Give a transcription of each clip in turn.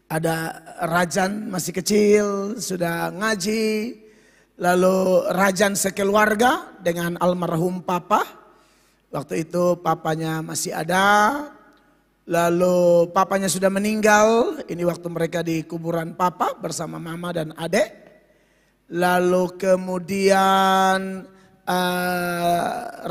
Ada Rajan masih kecil, sudah ngaji. Lalu Rajan sekeluarga dengan almarhum papa. Waktu itu papanya masih ada. Lalu papanya sudah meninggal. Ini waktu mereka di kuburan papa bersama mama dan adik. Lalu kemudian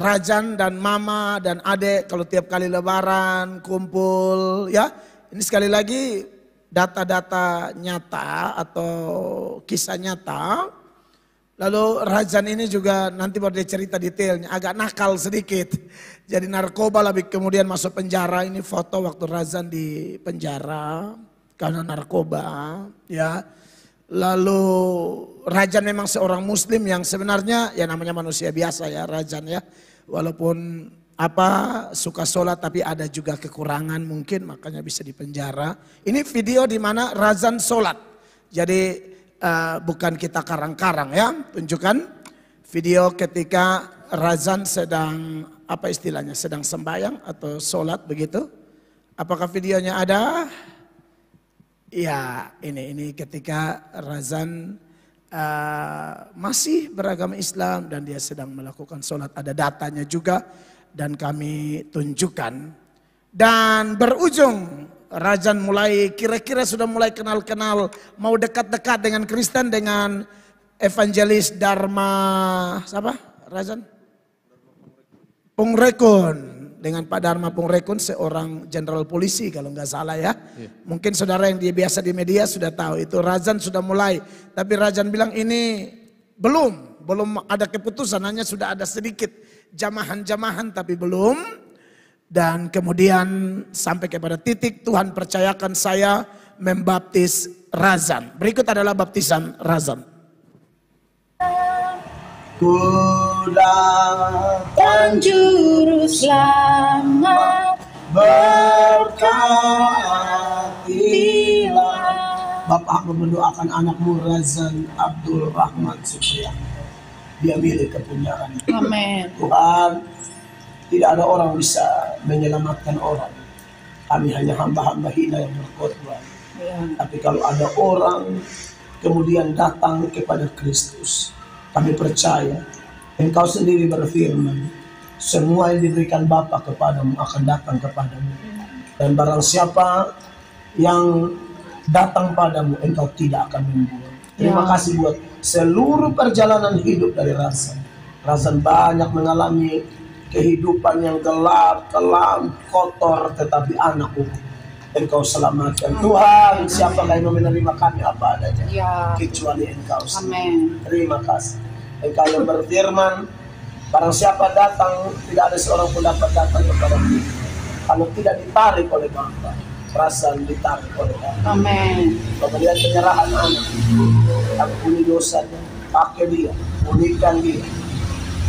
Rajan dan mama dan adik kalau tiap kali lebaran kumpul ya. Ini sekali lagi data-data nyata atau kisah nyata. Lalu Rajan ini juga nanti baru dia cerita detailnya, agak nakal sedikit. Jadi narkoba lebih kemudian masuk penjara. Ini foto waktu Rajan di penjara karena narkoba ya. Lalu Rajan memang seorang muslim yang sebenarnya ya namanya manusia biasa ya Rajan ya. Walaupun suka sholat tapi ada juga kekurangan mungkin makanya bisa dipenjara. Ini video di mana Rajan sholat. Jadi bukan kita karang-karang ya. Tunjukkan video ketika Rajan sedang sedang sembahyang atau sholat begitu. Apakah videonya ada? Ya ini ketika Rajan masih beragama Islam dan dia sedang melakukan sholat. Ada datanya juga. Dan kami tunjukkan. Dan berujung Rajan kira-kira sudah mulai kenal-kenal. Mau dekat-dekat dengan Kristen dengan evangelis Dharma. Siapa Rajan? Pungrekun. Dengan Pak Dharma Pungrekun seorang jenderal polisi kalau nggak salah ya. Mungkin saudara yang dia biasa di media sudah tahu. Itu Rajan sudah mulai. Tapi Rajan bilang ini belum ada keputusan. Hanya sudah ada sedikit jamahan-jamahan tapi belum. Dan kemudian sampai kepada titik Tuhan percayakan saya membaptis Rajan. Berikut adalah baptisan Rajan. Kudatang juru selamat berkatilah. Bapak mendoakan anakmu Rajan Abdul Rahman Supriyan. Dia milik kepunyaan. Amin. Tuhan, tidak ada orang bisa menyelamatkan orang. Kami hanya hamba-hamba hina yang berkhotbah. Tapi kalau ada orang kemudian datang kepada Kristus, kami percaya Engkau sendiri berfirman, semua yang diberikan Bapa kepadamu akan datang kepadamu. Dan barang siapa yang datang padamu, Engkau tidak akan membuang. Terima kasih buat seluruh perjalanan hidup dari Rajan. Rajan banyak mengalami kehidupan yang gelap, kelam, kotor, tetapi anakku Engkau selamatkan. Tuhan, siapakah yang menerima kami apa adanya? Kecuali Engkau sendiri. Terima kasih. Engkau yang berfirman, barang siapa datang, tidak ada seorang pun dapat datang kepada kita. Kalau tidak ditarik oleh Bapa, Rajan ditarik oleh Bapa. Amin. Kemudian penyerahan anak. Ampuni dosanya, pakai dia, pulihkan dia.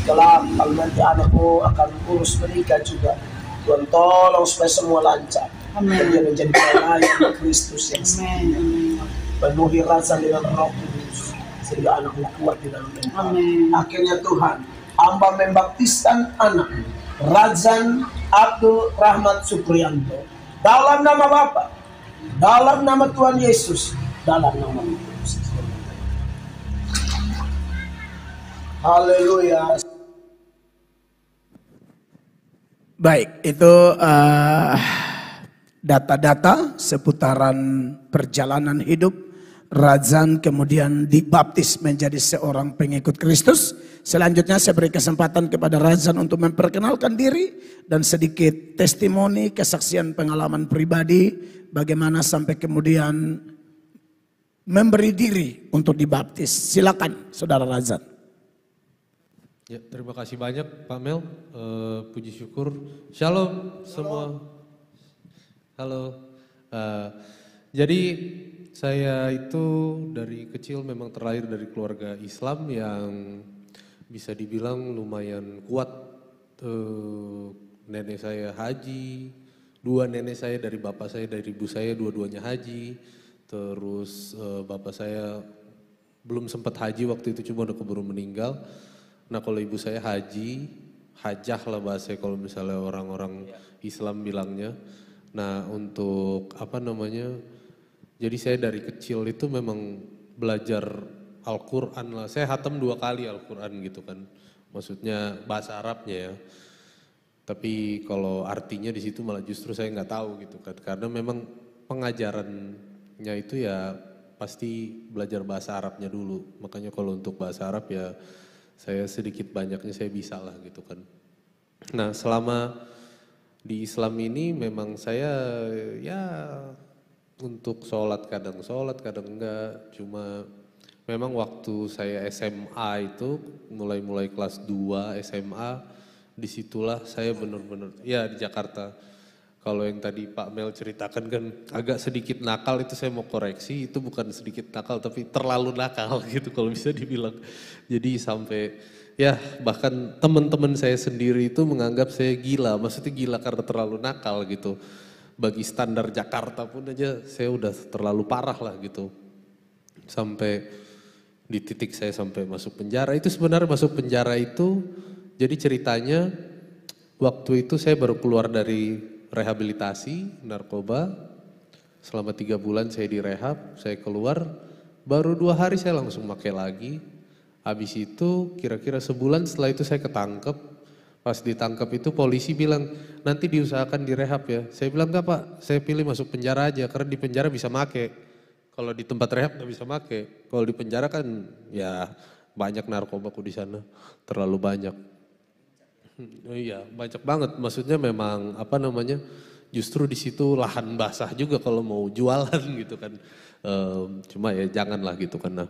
Kelak kalau nanti anakmu akan urus menikah juga, Tuhan tolong supaya semua lancar. Dan dia menjadi pelayan Kristus yang setia. Penuhi Rajan dengan Roh Kudus sehingga anakmu kuat di dalam Engkau. Akhirnya Tuhan, hamba membaptiskan anak Rajan Abdul Rahman Supriyanto dalam nama Bapa, dalam nama Tuhan Yesus, dalam nama Yesus. Haleluya. Baik, itu data-data seputaran perjalanan hidup Rajan kemudian dibaptis menjadi seorang pengikut Kristus. Selanjutnya saya beri kesempatan kepada Rajan untuk memperkenalkan diri dan sedikit testimoni, kesaksian pengalaman pribadi bagaimana sampai kemudian memberi diri untuk dibaptis. Silakan Saudara Rajan. Ya, terima kasih banyak Pak Mel, puji syukur. Shalom semua. Halo. Jadi saya itu dari kecil memang terlahir dari keluarga Islam yang bisa dibilang lumayan kuat. Nenek saya haji, dua nenek saya dari bapak saya, dari ibu saya dua-duanya haji. Terus bapak saya belum sempat haji waktu itu, cuma udah keburu meninggal. Nah kalau ibu saya haji, hajah lah bahasa kalau misalnya orang-orang Islam bilangnya. Nah untuk Jadi saya dari kecil itu memang belajar Al-Quran lah. Saya hatam 2 kali Al-Quran gitu kan. Maksudnya bahasa Arabnya ya. Tapi kalau artinya di situ malah justru saya nggak tahu gitu kan. Karena memang pengajarannya itu ya pasti belajar bahasa Arabnya dulu. Makanya kalau untuk bahasa Arab ya saya sedikit banyaknya saya bisa lah gitu kan. Nah selama di Islam ini memang saya ya untuk sholat kadang enggak. Cuma memang waktu saya SMA itu mulai kelas 2 SMA disitulah saya benar-benar ya di Jakarta. Kalau yang tadi Pak Mel ceritakan kan agak sedikit nakal itu saya mau koreksi itu bukan sedikit nakal tapi terlalu nakal gitu kalau bisa dibilang. Jadi sampai ya bahkan teman-teman saya sendiri itu menganggap saya gila, maksudnya gila karena terlalu nakal gitu. Bagi standar Jakarta pun aja saya udah terlalu parah lah gitu. Sampai di titik saya sampai masuk penjara itu sebenarnya masuk penjara itu jadi ceritanya waktu itu saya baru keluar dari rehabilitasi narkoba selama 3 bulan saya direhab, saya keluar baru 2 hari saya langsung pakai lagi. Habis itu kira-kira sebulan setelah itu saya ketangkep. Pas ditangkap itu polisi bilang nanti diusahakan direhab ya. Saya bilang enggak Pak, saya pilih masuk penjara aja karena di penjara bisa make. Kalau di tempat rehab nggak bisa make. Kalau di penjara kan ya banyak narkobaku di sana, terlalu banyak. Iya, banyak banget. Maksudnya memang apa namanya? Justru di situ lahan basah juga kalau mau jualan gitu kan. Cuma ya janganlah gitu kan. Nah,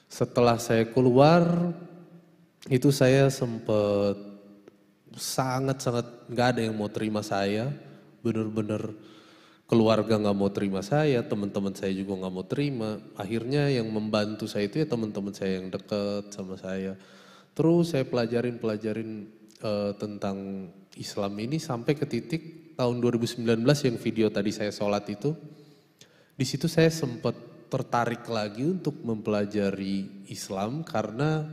setelah saya keluar itu saya sempet sangat-sangat nggak ada yang mau terima saya. Bener-bener keluarga nggak mau terima saya, teman-teman saya juga nggak mau terima. Akhirnya yang membantu saya itu ya teman-teman saya yang deket sama saya. Terus saya pelajarin tentang Islam ini sampai ke titik tahun 2019 yang video tadi saya sholat itu. Di situ saya sempat tertarik lagi untuk mempelajari Islam karena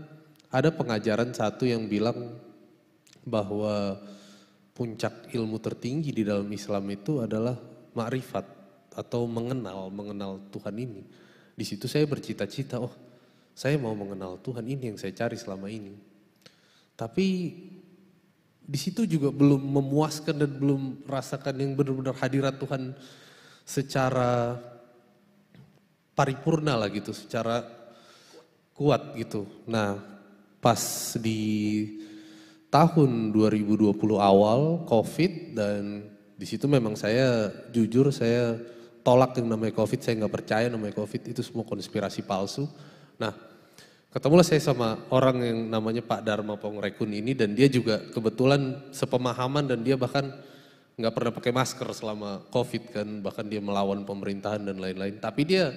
ada pengajaran satu yang bilang bahwa puncak ilmu tertinggi di dalam Islam itu adalah ma'rifat atau mengenal Tuhan ini. Di situ saya bercita-cita, oh saya mau mengenal Tuhan ini yang saya cari selama ini. Tapi di situ juga belum memuaskan dan belum rasakan yang benar-benar hadirat Tuhan secara paripurna lah gitu, secara kuat gitu. Nah pas di tahun 2020 awal COVID dan di situ memang saya jujur saya tolak yang namanya COVID, saya nggak percaya namanya COVID itu semua konspirasi palsu. Nah ketemulah saya sama orang yang namanya Pak Dharma Pongrekun ini dan dia juga kebetulan sepemahaman dan dia bahkan nggak pernah pakai masker selama COVID kan, bahkan dia melawan pemerintahan dan lain-lain. Tapi dia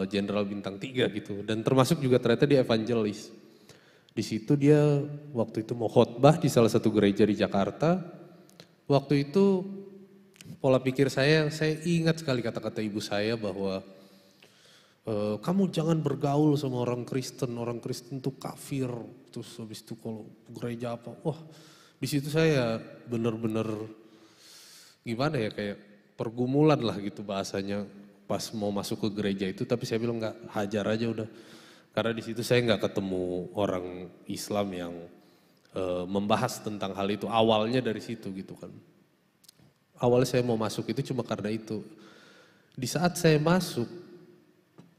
jenderal bintang 3 gitu dan termasuk juga ternyata dia evangelis. Di situ dia waktu itu mau khotbah di salah satu gereja di Jakarta. Waktu itu pola pikir saya ingat sekali kata-kata ibu saya bahwa kamu jangan bergaul sama orang Kristen itu kafir. Terus habis itu kalau gereja apa, wah di situ saya benar-benar gimana ya kayak pergumulan lah gitu bahasanya pas mau masuk ke gereja itu. Tapi saya bilang enggak, hajar aja udah. Karena di situ saya nggak ketemu orang Islam yang membahas tentang hal itu. Awalnya dari situ gitu kan. Awalnya saya mau masuk itu cuma karena itu. Di saat saya masuk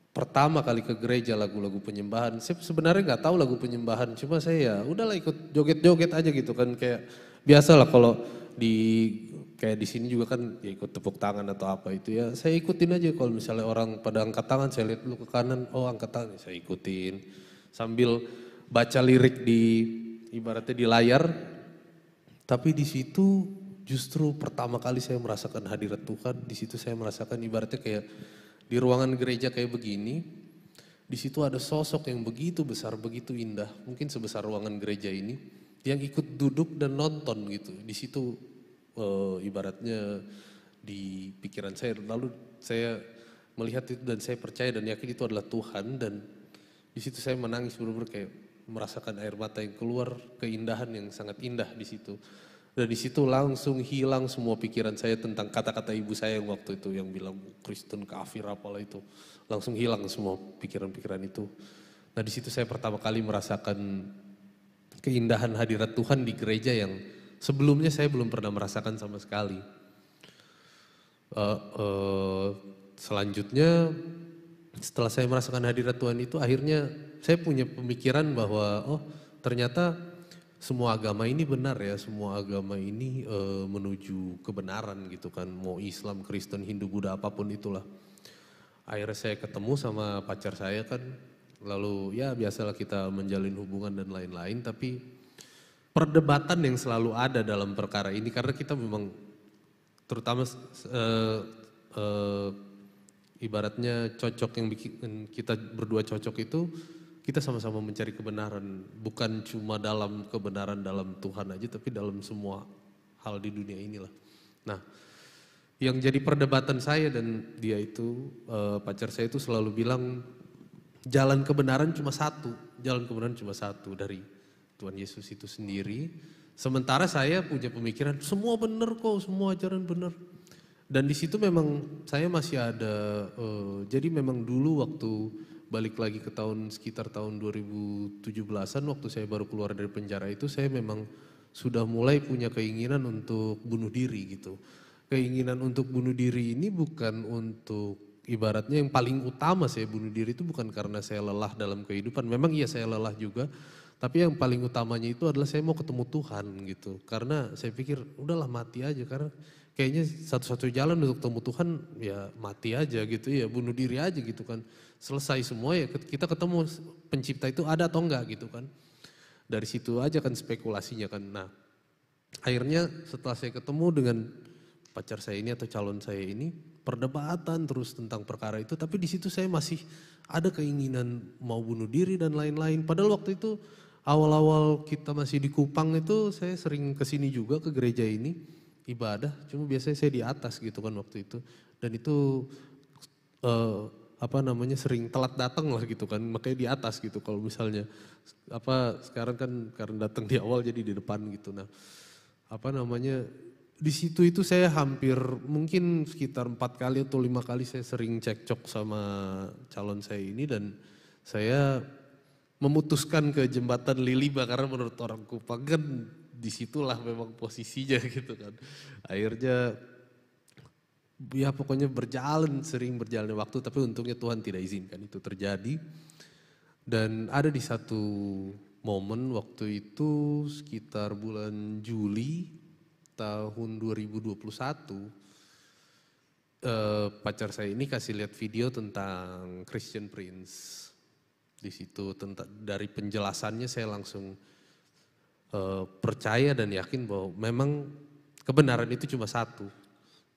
pertama kali ke gereja lagu-lagu penyembahan, saya sebenarnya nggak tahu lagu penyembahan, cuma saya ya udahlah ikut joget-joget aja gitu kan, kayak biasalah kalau kayak di sini juga kan ya ikut tepuk tangan atau apa itu ya saya ikutin aja. Kalau misalnya orang pada angkat tangan saya lihat dulu ke kanan, oh angkat tangan saya ikutin sambil baca lirik di ibaratnya di layar. Tapi di situ justru pertama kali saya merasakan hadirat Tuhan. Di situ saya merasakan ibaratnya kayak di ruangan gereja kayak begini, di situ ada sosok yang begitu besar, begitu indah, mungkin sebesar ruangan gereja ini, yang ikut duduk dan nonton gitu. Di situ ibaratnya di pikiran saya, lalu saya melihat itu dan saya percaya dan yakin itu adalah Tuhan. Dan di situ saya menangis benar-benar kayak merasakan air mata yang keluar, keindahan yang sangat indah di situ. Dan di situ langsung hilang semua pikiran saya tentang kata-kata ibu saya yang waktu itu yang bilang Kristen kafir apalah itu. Langsung hilang semua pikiran-pikiran itu. Nah di situ saya pertama kali merasakan keindahan hadirat Tuhan di gereja yang sebelumnya saya belum pernah merasakan sama sekali. Selanjutnya setelah saya merasakan hadirat Tuhan itu akhirnya saya punya pemikiran bahwa oh ternyata semua agama ini benar ya, semua agama ini menuju kebenaran gitu kan, mau Islam, Kristen, Hindu, Buddha, apapun itulah. Akhirnya saya ketemu sama pacar saya kan, lalu ya biasalah kita menjalin hubungan dan lain-lain, tapi perdebatan yang selalu ada dalam perkara ini karena kita memang terutama ibaratnya cocok yang bikin kita berdua cocok itu kita sama-sama mencari kebenaran, bukan cuma dalam kebenaran dalam Tuhan aja, tapi dalam semua hal di dunia inilah. Nah, yang jadi perdebatan saya dan dia itu, pacar saya itu selalu bilang, jalan kebenaran cuma satu, jalan kebenaran cuma satu dari Tuhan Yesus itu sendiri. Sementara saya punya pemikiran, semua benar kok, semua ajaran benar. Dan di situ memang saya masih ada, jadi memang dulu waktu balik lagi ke sekitar tahun 2017-an waktu saya baru keluar dari penjara itu saya memang sudah mulai punya keinginan untuk bunuh diri gitu. Keinginan untuk bunuh diri ini bukan untuk ibaratnya yang paling utama saya bunuh diri itu bukan karena saya lelah dalam kehidupan. Memang iya saya lelah juga, tapi yang paling utamanya itu adalah saya mau ketemu Tuhan gitu. Karena saya pikir udahlah mati aja karena kayaknya satu-satu jalan untuk ketemu Tuhan ya mati aja gitu ya, bunuh diri aja gitu kan. Selesai semua ya kita ketemu pencipta itu ada atau enggak gitu kan. Dari situ aja kan spekulasinya kan. Nah akhirnya setelah saya ketemu dengan pacar saya ini atau calon saya ini perdebatan terus tentang perkara itu. Tapi di situ saya masih ada keinginan mau bunuh diri dan lain-lain. Padahal waktu itu awal-awal kita masih di Kupang itu saya sering kesini juga ke gereja ini ibadah. Cuma biasanya saya di atas gitu kan waktu itu. Dan itu sering telat datang lah gitu kan, makanya di atas gitu kalau misalnya sekarang kan karena datang di awal jadi di depan gitu. Nah di situ itu saya hampir mungkin sekitar 4 kali atau 5 kali saya sering cekcok sama calon saya ini dan saya memutuskan ke jembatan Liliba karena menurut orang Kupang kan disitulah memang posisinya gitu kan. Akhirnya ya pokoknya sering berjalannya waktu tapi untungnya Tuhan tidak izinkan itu terjadi. Dan ada di satu momen waktu itu sekitar bulan Juli tahun 2021 pacar saya ini kasih lihat video tentang Christian Prince. Di situ dari penjelasannya saya langsung percaya dan yakin bahwa memang kebenaran itu cuma satu.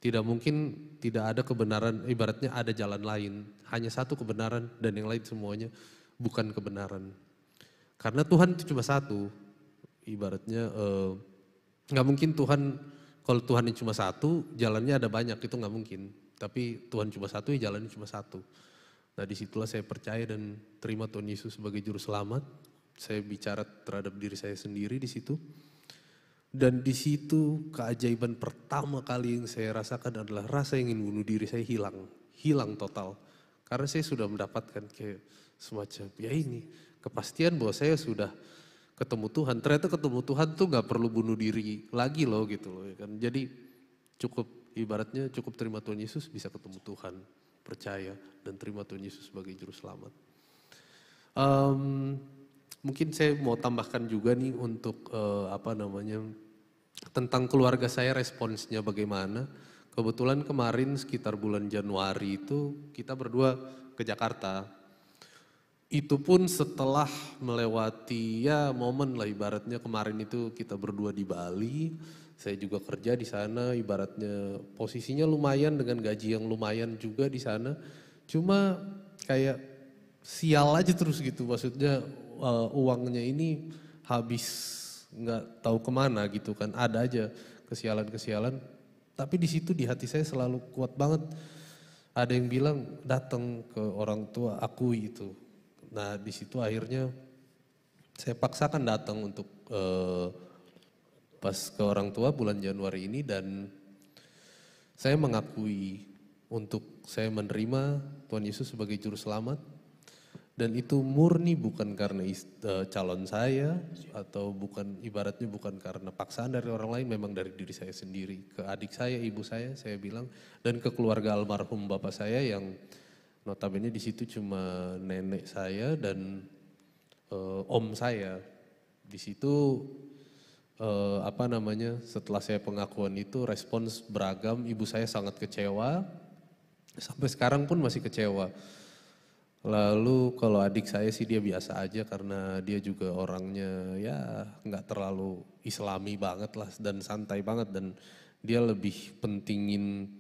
Tidak mungkin tidak ada kebenaran, ibaratnya ada jalan lain. Hanya satu kebenaran dan yang lain semuanya bukan kebenaran. Karena Tuhan itu cuma satu. Ibaratnya nggak mungkin kalau Tuhan ini cuma satu, jalannya ada banyak, itu nggak mungkin. Tapi Tuhan cuma satu, ya jalannya cuma satu. Nah disitulah saya percaya dan terima Tuhan Yesus sebagai juru selamat. Saya bicara terhadap diri saya sendiri di situ. Dan di situ keajaiban pertama kali yang saya rasakan adalah rasa ingin bunuh diri saya hilang total. Karena saya sudah mendapatkan kayak semacam ya ini kepastian bahwa saya sudah ketemu Tuhan. Ternyata ketemu Tuhan tuh gak perlu bunuh diri lagi loh gitu loh ya kan. Jadi ibaratnya cukup terima Tuhan Yesus bisa ketemu Tuhan, percaya dan terima Tuhan Yesus sebagai juru selamat. Mungkin saya mau tambahkan juga nih untuk tentang keluarga saya responsnya bagaimana. Kebetulan kemarin sekitar bulan Januari itu kita berdua ke Jakarta. Itu pun setelah melewati ya momen lah ibaratnya kemarin itu kita berdua di Bali. Saya juga kerja di sana ibaratnya posisinya lumayan dengan gaji yang lumayan juga di sana. Cuma kayak sial aja terus gitu maksudnya. Uangnya ini habis nggak tahu kemana gitu kan, ada aja kesialan-kesialan. Tapi di situ di hati saya selalu kuat banget. Ada yang bilang datang ke orang tua akui itu. Nah di situ akhirnya saya paksakan datang untuk pas ke orang tua bulan Januari ini, dan saya mengakui untuk saya menerima Tuhan Yesus sebagai juru selamat. Dan itu murni bukan karena calon saya, atau bukan, ibaratnya bukan karena paksaan dari orang lain, memang dari diri saya sendiri. Ke adik saya, ibu saya bilang, dan ke keluarga almarhum bapak saya yang notabene di situ cuma nenek saya dan om saya. Di situ setelah saya pengakuan itu respons beragam. Ibu saya sangat kecewa, sampai sekarang pun masih kecewa. Lalu kalau adik saya sih dia biasa aja, karena dia juga orangnya ya nggak terlalu islami banget lah dan santai banget, dan dia lebih pentingin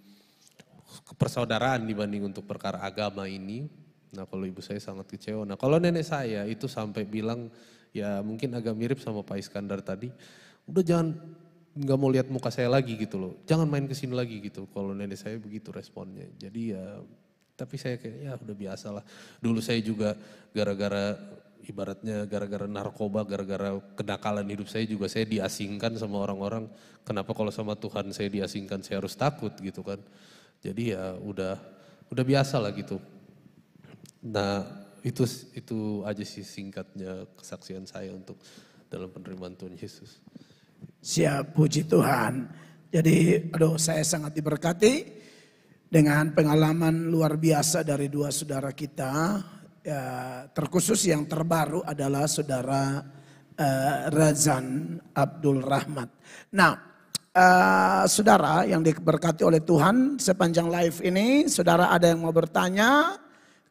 persaudaraan dibanding untuk perkara agama ini. Nah kalau ibu saya sangat kecewa. Nah kalau nenek saya itu sampai bilang, ya mungkin agak mirip sama Pak Iskandar tadi, udah jangan, nggak mau lihat muka saya lagi gitu loh, jangan main kesini lagi gitu. Kalau nenek saya begitu responnya. Jadi ya, tapi saya kayak ya udah biasa lah. Dulu saya juga gara-gara narkoba, gara-gara kenakalan hidup saya juga saya diasingkan sama orang-orang. Kenapa kalau sama Tuhan saya diasingkan, saya harus takut gitu kan. Jadi ya udah biasa lah gitu. Nah itu aja sih singkatnya kesaksian saya untuk dalam penerimaan Tuhan Yesus. Siap, puji Tuhan. Jadi saya sangat diberkati dengan pengalaman luar biasa dari dua saudara kita. Ya, terkhusus yang terbaru adalah saudara Razan Abdul Rahmat. Nah, saudara yang diberkati oleh Tuhan, sepanjang live ini saudara ada yang mau bertanya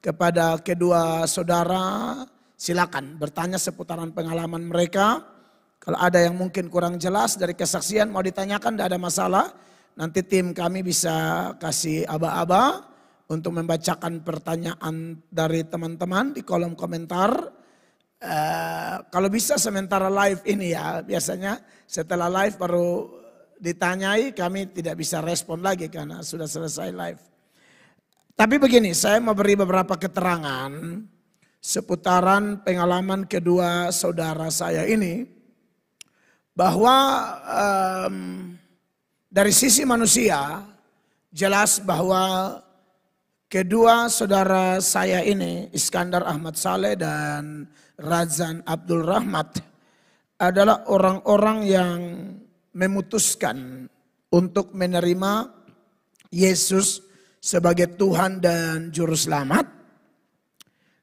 kepada kedua saudara, silakan bertanya seputaran pengalaman mereka. Kalau ada yang mungkin kurang jelas dari kesaksian mau ditanyakan, tidak ada masalah. Nanti tim kami bisa kasih aba-aba untuk membacakan pertanyaan dari teman-teman di kolom komentar. Kalau bisa sementara live ini ya, biasanya setelah live baru ditanyai, kami tidak bisa respon lagi karena sudah selesai live. Tapi begini, saya mau beri beberapa keterangan seputaran pengalaman kedua saudara saya ini. Bahwa dari sisi manusia jelas bahwa kedua saudara saya ini, Iskandar Ahmad Saleh dan Razan Abdul Rahmat, adalah orang-orang yang memutuskan untuk menerima Yesus sebagai Tuhan dan Juru Selamat.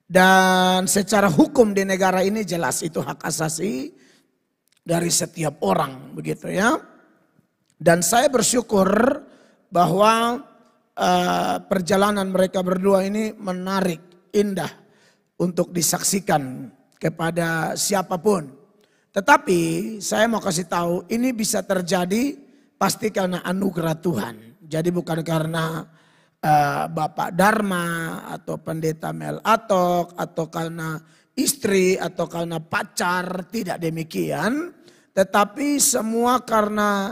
Dan secara hukum di negara ini jelas itu hak asasi dari setiap orang, begitu ya. Dan saya bersyukur bahwa perjalanan mereka berdua ini menarik, indah untuk disaksikan kepada siapapun. Tetapi saya mau kasih tahu, ini bisa terjadi pasti karena anugerah Tuhan. Jadi bukan karena Bapak Dharma atau Pendeta Mel Atok atau karena istri atau karena pacar, tidak demikian. Tetapi semua karena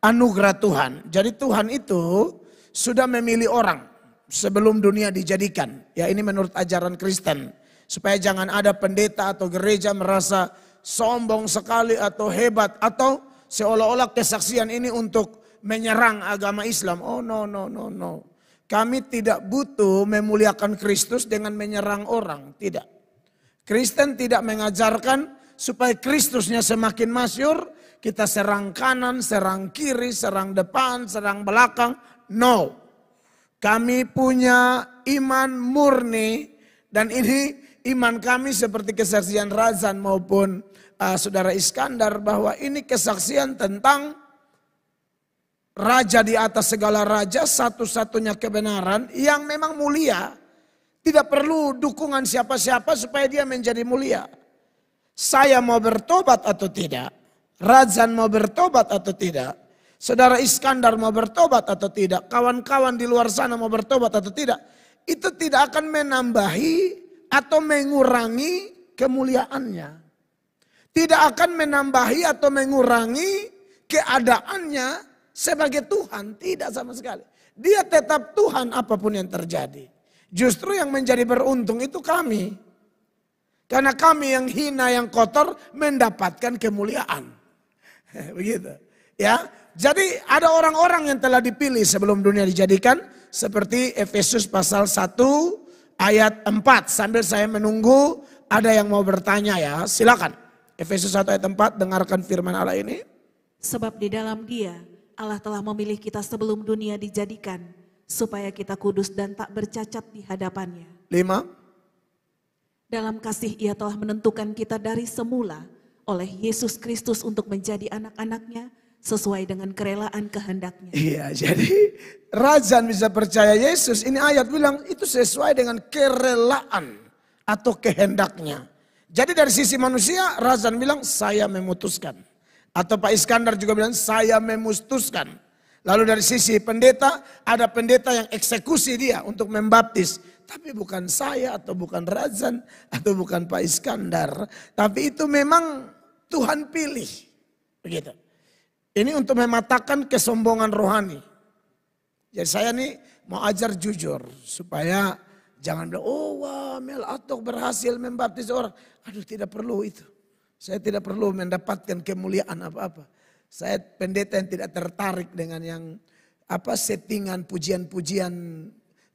anugerah Tuhan. Jadi Tuhan itu sudah memilih orang sebelum dunia dijadikan. Ya ini menurut ajaran Kristen. Supaya jangan ada pendeta atau gereja merasa sombong sekali atau hebat. Atau seolah-olah kesaksian ini untuk menyerang agama Islam. Oh no. Kami tidak butuh memuliakan Kristus dengan menyerang orang. Tidak. Kristen tidak mengajarkan supaya Kristusnya semakin masyhur, kita serang kanan, serang kiri, serang depan, serang belakang. No. Kami punya iman murni dan ini iman kami seperti kesaksian Razan maupun saudara Iskandar bahwa ini kesaksian tentang Raja di atas segala raja, satu-satunya kebenaran yang memang mulia. Tidak perlu dukungan siapa-siapa supaya dia menjadi mulia. Saya mau bertobat atau tidak? Razan mau bertobat atau tidak? Saudara Iskandar mau bertobat atau tidak? Kawan-kawan di luar sana mau bertobat atau tidak? Itu tidak akan menambahi atau mengurangi kemuliaannya. Tidak akan menambahi atau mengurangi keadaannya sebagai Tuhan. Tidak sama sekali. Dia tetap Tuhan apapun yang terjadi. Justru yang menjadi beruntung itu kami. Karena kami yang hina, yang kotor mendapatkan kemuliaan. Begitu. Ya, jadi ada orang-orang yang telah dipilih sebelum dunia dijadikan seperti Efesus pasal 1 ayat 4. Sambil saya menunggu ada yang mau bertanya ya, silakan. Efesus 1 ayat 4, dengarkan firman Allah ini. Sebab di dalam Dia Allah telah memilih kita sebelum dunia dijadikan supaya kita kudus dan tak bercacat di hadapannya. 5. Dalam kasih Ia telah menentukan kita dari semula oleh Yesus Kristus untuk menjadi anak-anaknya sesuai dengan kerelaan kehendaknya. Iya, jadi Razan bisa percaya Yesus. Ini ayat bilang itu sesuai dengan kerelaan atau kehendaknya. Jadi dari sisi manusia, Razan bilang saya memutuskan. Atau Pak Iskandar juga bilang saya memutuskan. Lalu dari sisi pendeta, ada pendeta yang eksekusi dia untuk membaptis. Tapi bukan saya atau bukan Razan atau bukan Pak Iskandar. Tapi itu memang Tuhan pilih. Begitu. Ini untuk mematahkan kesombongan rohani. Jadi saya nih mau ajar jujur supaya jangan bilang, oh wah Mel Atok berhasil membaptis orang. Aduh tidak perlu itu. Saya tidak perlu mendapatkan kemuliaan apa-apa. Saya pendeta yang tidak tertarik dengan yang settingan pujian-pujian,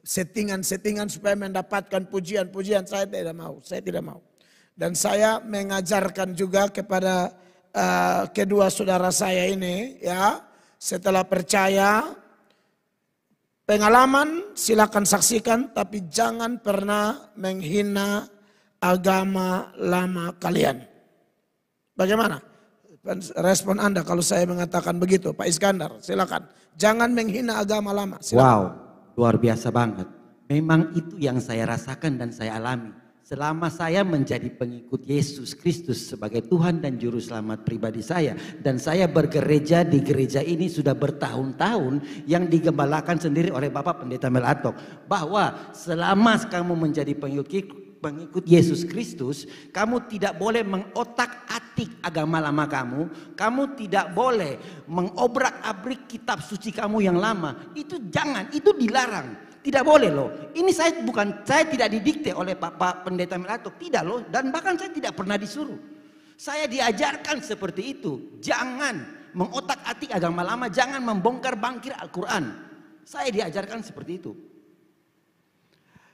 settingan supaya mendapatkan pujian-pujian. Saya tidak mau. Dan saya mengajarkan juga kepada kedua saudara saya ini ya, setelah percaya pengalaman silakan saksikan, tapi jangan pernah menghina agama lama kalian. Bagaimana respon Anda kalau saya mengatakan begitu, Pak Iskandar? Silakan. Jangan menghina agama lama. Silakan. Wow, luar biasa banget. Memang itu yang saya rasakan dan saya alami. Selama saya menjadi pengikut Yesus Kristus sebagai Tuhan dan Juru Selamat pribadi saya. Dan saya bergereja di gereja ini sudah bertahun-tahun yang digembalakan sendiri oleh Bapak Pendeta Mel Atok. Bahwa selama kamu menjadi pengikut Yesus Kristus, kamu tidak boleh mengotak-atik agama lama kamu. Kamu tidak boleh mengobrak-abrik kitab suci kamu yang lama. Itu jangan, itu dilarang. Tidak boleh loh. Ini saya tidak didikte oleh Pak Pendeta Mel Atok, tidak loh. Dan bahkan saya tidak pernah disuruh. Saya diajarkan seperti itu. Jangan mengotak-atik agama lama, jangan membongkar bangkir Al-Quran. Saya diajarkan seperti itu.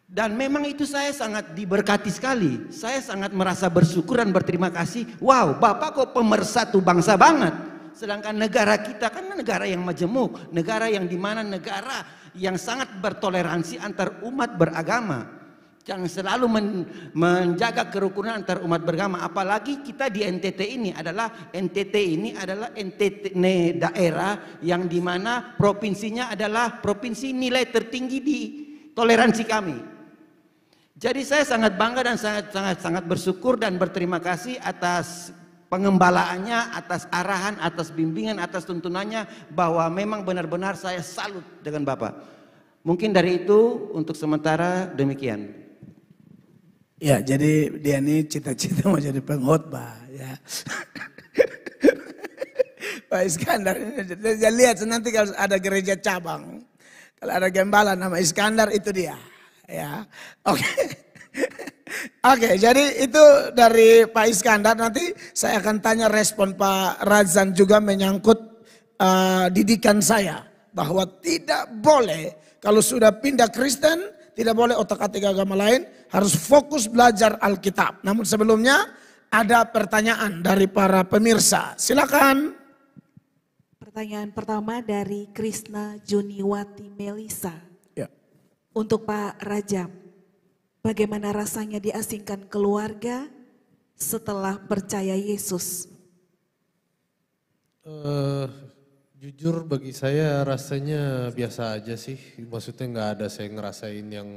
Dan memang itu saya sangat diberkati sekali. Saya sangat merasa bersyukur dan berterima kasih. Wow, Bapak kok pemersatu bangsa banget. Sedangkan negara kita kan negara yang majemuk, negara yang dimana negara yang sangat bertoleransi antar umat beragama, yang selalu menjaga kerukunan antar umat beragama. Apalagi kita di NTT ini adalah NTT daerah yang dimana provinsinya adalah provinsi nilai tertinggi di toleransi kami. Jadi saya sangat bangga dan sangat bersyukur dan berterima kasih atas pengembalaannya, atas arahan, atas bimbingan, atas tuntunannya, bahwa memang benar-benar saya salut dengan Bapak. Mungkin dari itu untuk sementara demikian. Ya, jadi dia ini cita-cita mau jadi pengkhotbah ya. Pak Iskandar, saya lihat nanti kalau ada gereja cabang, kalau ada gembala nama Iskandar itu dia. Ya, oke. Oke, jadi itu dari Pak Iskandar. Nanti saya akan tanya respon Pak Razan juga menyangkut didikan saya. Bahwa tidak boleh kalau sudah pindah Kristen, tidak boleh otak-atik agama lain. Harus fokus belajar Alkitab. Namun sebelumnya ada pertanyaan dari para pemirsa. Silakan. Pertanyaan pertama dari Krisna Juniwati Melisa. Ya. Untuk Pak Rajab. Bagaimana rasanya diasingkan keluarga setelah percaya Yesus? Jujur bagi saya rasanya biasa aja sih. Maksudnya nggak ada saya ngerasain yang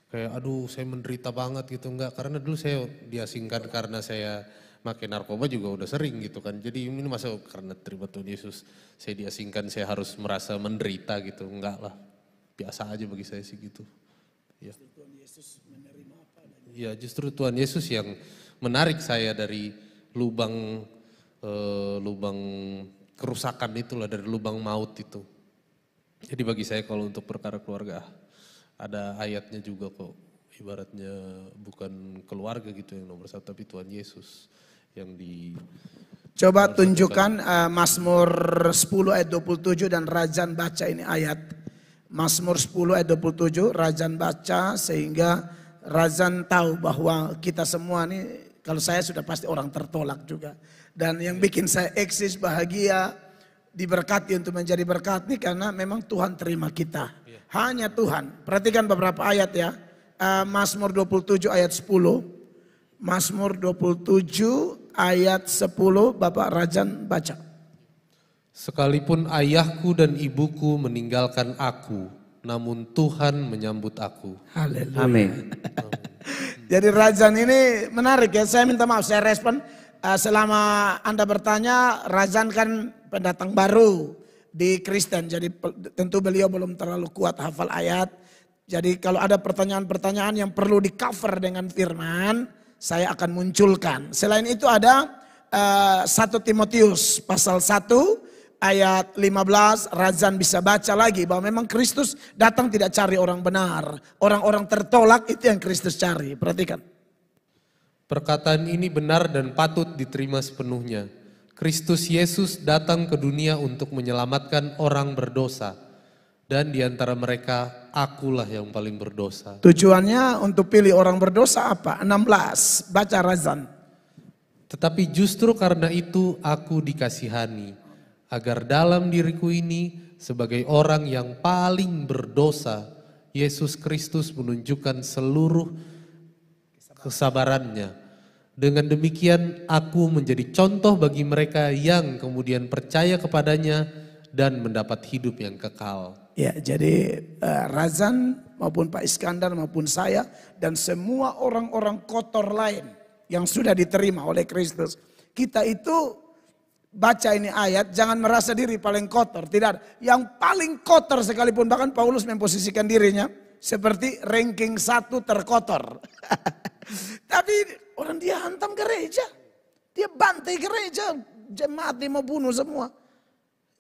kayak aduh saya menderita banget gitu. Enggak, karena dulu saya diasingkan karena saya makin narkoba juga udah sering gitu kan. Jadi ini masa karena terima Tuhan Yesus saya diasingkan saya harus merasa menderita gitu. Enggak lah, biasa aja bagi saya sih gitu. Ya. Ya justru Tuhan Yesus yang menarik saya dari lubang kerusakan itulah, dari lubang maut itu. Jadi bagi saya kalau untuk perkara keluarga ada ayatnya juga kok, ibaratnya bukan keluarga gitu yang nomor satu tapi Tuhan Yesus yang di. Coba tunjukkan Mazmur 10 ayat 27 dan Razan baca ini ayat. Mazmur 10 ayat 27, Razan baca sehingga Razan tahu bahwa kita semua nih, kalau saya sudah pasti orang tertolak juga. Dan yang bikin saya eksis, bahagia, diberkati untuk menjadi berkat nih karena memang Tuhan terima kita. Hanya Tuhan. Perhatikan beberapa ayat ya. Mazmur 27 ayat 10. Mazmur 27 ayat 10, Bapak Razan baca. Sekalipun ayahku dan ibuku meninggalkan aku, namun Tuhan menyambut aku. Haleluya. Amin. Jadi Razan ini menarik ya, saya minta maaf, saya respon. Selama Anda bertanya, Razan kan pendatang baru di Kristen. Jadi tentu beliau belum terlalu kuat hafal ayat. Jadi kalau ada pertanyaan-pertanyaan yang perlu di cover dengan firman, saya akan munculkan. Selain itu ada 1 Timotius pasal 1 ayat 15, Razan bisa baca lagi bahwa memang Kristus datang tidak cari orang benar. Orang-orang tertolak itu yang Kristus cari. Perhatikan. Perkataan ini benar dan patut diterima sepenuhnya. Kristus Yesus datang ke dunia untuk menyelamatkan orang berdosa. Dan di antara mereka, akulah yang paling berdosa. Tujuannya untuk pilih orang berdosa apa? 16, baca Razan. Tetapi justru karena itu aku dikasihani. Agar dalam diriku ini sebagai orang yang paling berdosa, Yesus Kristus menunjukkan seluruh kesabarannya. Dengan demikian aku menjadi contoh bagi mereka yang kemudian percaya kepadanya dan mendapat hidup yang kekal. Ya, jadi Razan maupun Pak Iskandar maupun saya dan semua orang-orang kotor lain yang sudah diterima oleh Kristus. Kita itu baca ini ayat, jangan merasa diri paling kotor. Tidak ada. Yang paling kotor sekalipun, bahkan Paulus memposisikan dirinya seperti ranking 1 terkotor. Tapi orang dia hantam gereja. Dia bantai gereja. Jemaat dia mau bunuh semua.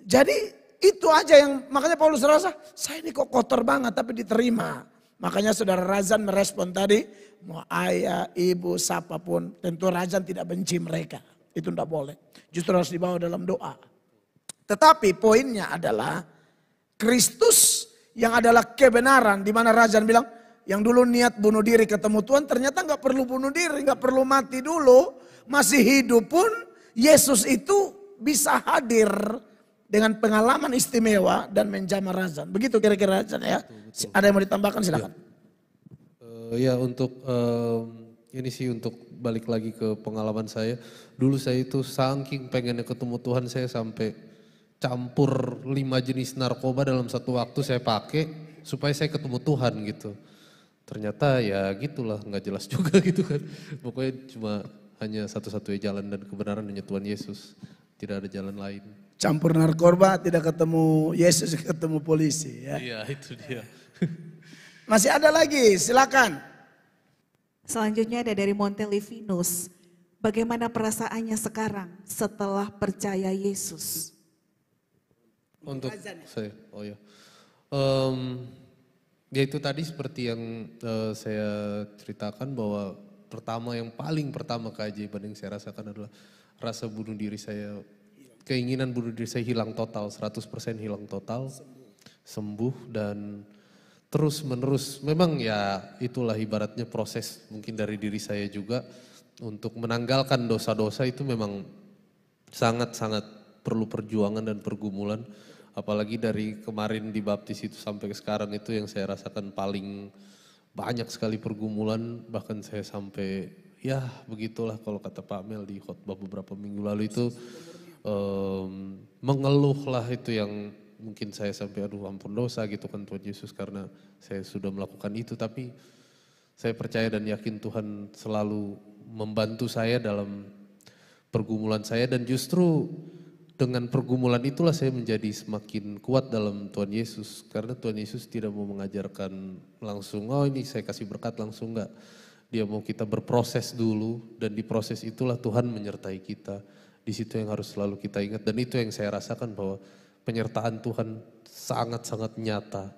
Jadi itu aja yang makanya Paulus rasa, saya ini kok kotor banget tapi diterima. Makanya saudara Razan merespon tadi, mau ayah, ibu, siapapun, tentu Razan tidak benci mereka. Itu tidak boleh. Justru harus dibawa dalam doa. Tetapi poinnya adalah Kristus yang adalah kebenaran. Di mana Razan bilang yang dulu niat bunuh diri ketemu Tuhan ternyata nggak perlu bunuh diri, nggak perlu mati dulu. Masih hidup pun Yesus itu bisa hadir dengan pengalaman istimewa dan menjamah Razan. Begitu kira-kira Razan ya. Ada yang mau ditambahkan silakan. Ya untuk ini sih untuk balik lagi ke pengalaman saya. Dulu saya itu saking pengennya ketemu Tuhan, saya sampai campur 5 jenis narkoba dalam satu waktu saya pakai supaya saya ketemu Tuhan gitu. Ternyata ya gitulah, nggak jelas juga gitu kan. Pokoknya cuma hanya satu-satunya jalan dan kebenaran hanya Tuhan Yesus. Tidak ada jalan lain. Campur narkoba tidak ketemu Yesus, ketemu polisi ya. Iya itu dia. Masih ada lagi, silakan. Selanjutnya ada dari Montelivinus. Bagaimana perasaannya sekarang setelah percaya Yesus? Untuk saya, oh ya. Ya itu tadi seperti yang saya ceritakan bahwa yang paling pertama keajaiban yang saya rasakan adalah rasa bunuh diri saya. Keinginan bunuh diri saya hilang total, 100% hilang total. Sembuh dan terus menerus. Memang ya itulah ibaratnya proses mungkin dari diri saya juga. Untuk menanggalkan dosa-dosa itu memang sangat-sangat perlu perjuangan dan pergumulan. Apalagi dari kemarin dibaptis itu sampai sekarang itu yang saya rasakan paling banyak sekali pergumulan. Bahkan saya sampai ya begitulah kalau kata Pak Mel di khotbah beberapa minggu lalu itu. Mengeluh lah itu yang mungkin saya sampai aduh ampun dosa gitu kan Tuhan Yesus karena saya sudah melakukan itu. Tapi saya percaya dan yakin Tuhan selalu membantu saya dalam pergumulan saya dan justru dengan pergumulan itulah saya menjadi semakin kuat dalam Tuhan Yesus. Karena Tuhan Yesus tidak mau mengajarkan langsung, oh ini saya kasih berkat langsung enggak. Dia mau kita berproses dulu dan di proses itulah Tuhan menyertai kita. Di situ yang harus selalu kita ingat dan itu yang saya rasakan bahwa penyertaan Tuhan sangat-sangat nyata.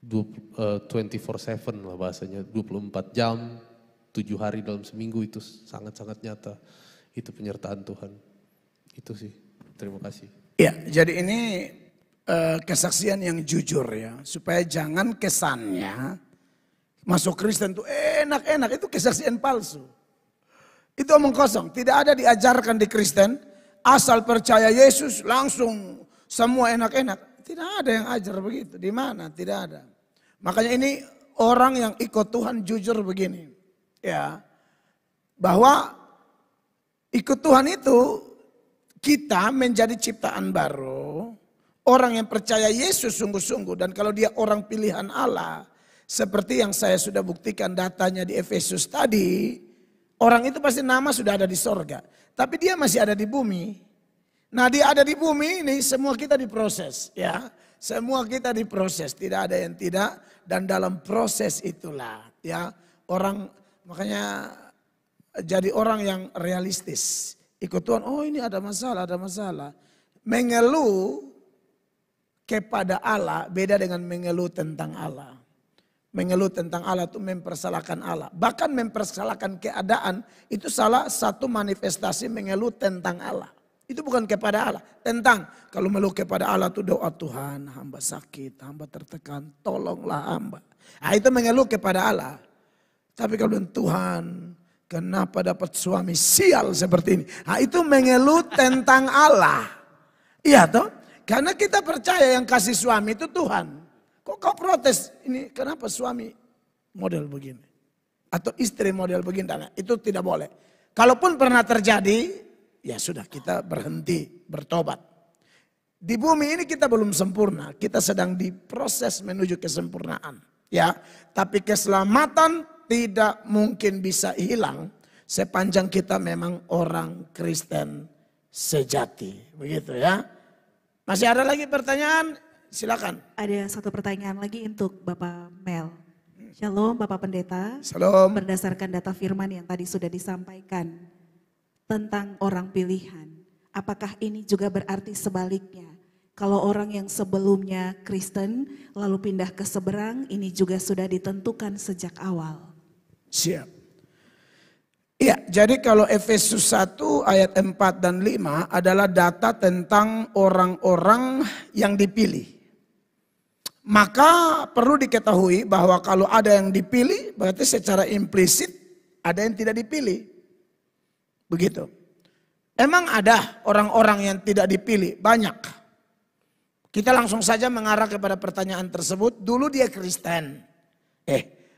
24/7 lah bahasanya, 24 jam, 7 hari dalam seminggu itu sangat-sangat nyata. Itu penyertaan Tuhan. Itu sih. Terima kasih. Ya, jadi ini kesaksian yang jujur ya. Supaya jangan kesannya masuk Kristen tuh enak-enak. Itu kesaksian palsu. Itu omong kosong. Tidak ada diajarkan di Kristen. Asal percaya Yesus langsung semua enak-enak. Tidak ada yang ajar begitu. Di mana? Tidak ada. Makanya ini orang yang ikut Tuhan jujur begini. Ya. Bahwa ikut Tuhan itu kita menjadi ciptaan baru. Orang yang percaya Yesus sungguh-sungguh. Dan kalau dia orang pilihan Allah. Seperti yang saya sudah buktikan datanya di Efesus tadi. Orang itu pasti nama sudah ada di sorga. Tapi dia masih ada di bumi. Nah dia ada di bumi ini semua kita diproses ya. Semua kita diproses. Tidak ada yang tidak. Dan dalam proses itulah ya. Orang makanya jadi orang yang realistis. Ikut Tuhan, oh ini ada masalah, ada masalah. Mengeluh kepada Allah beda dengan mengeluh tentang Allah. Mengeluh tentang Allah itu mempersalahkan Allah. Bahkan mempersalahkan keadaan itu salah satu manifestasi mengeluh tentang Allah. Itu bukan kepada Allah. Tentang kalau mengeluh kepada Allah itu doa Tuhan, hamba sakit, hamba tertekan, tolonglah hamba. Nah, itu mengeluh kepada Allah. Tapi kalau Tuhan, kenapa dapat suami sial seperti ini? Nah, itu mengeluh tentang Allah. Iya toh? Karena kita percaya yang kasih suami itu Tuhan. Kok kau protes? Ini kenapa suami model begini? Atau istri model begini? Nah, itu tidak boleh. Kalaupun pernah terjadi, ya sudah kita berhenti bertobat. Di bumi ini kita belum sempurna. Kita sedang diproses menuju kesempurnaan. Ya, tapi keselamatan tidak mungkin bisa hilang sepanjang kita memang orang Kristen sejati. Begitu ya. Masih ada lagi pertanyaan? Silakan. Ada satu pertanyaan lagi untuk Bapak Mel. Shalom Bapak Pendeta. Shalom. Berdasarkan data firman yang tadi sudah disampaikan tentang orang pilihan. Apakah ini juga berarti sebaliknya? Kalau orang yang sebelumnya Kristen lalu pindah ke seberang, ini juga sudah ditentukan sejak awal. Siap. Iya, jadi kalau Efesus 1 ayat 4 dan 5 adalah data tentang orang-orang yang dipilih. Maka perlu diketahui bahwa kalau ada yang dipilih berarti secara implisit ada yang tidak dipilih. Begitu. Emang ada orang-orang yang tidak dipilih? Banyak. Kita langsung saja mengarah kepada pertanyaan tersebut. Dulu dia Kristen.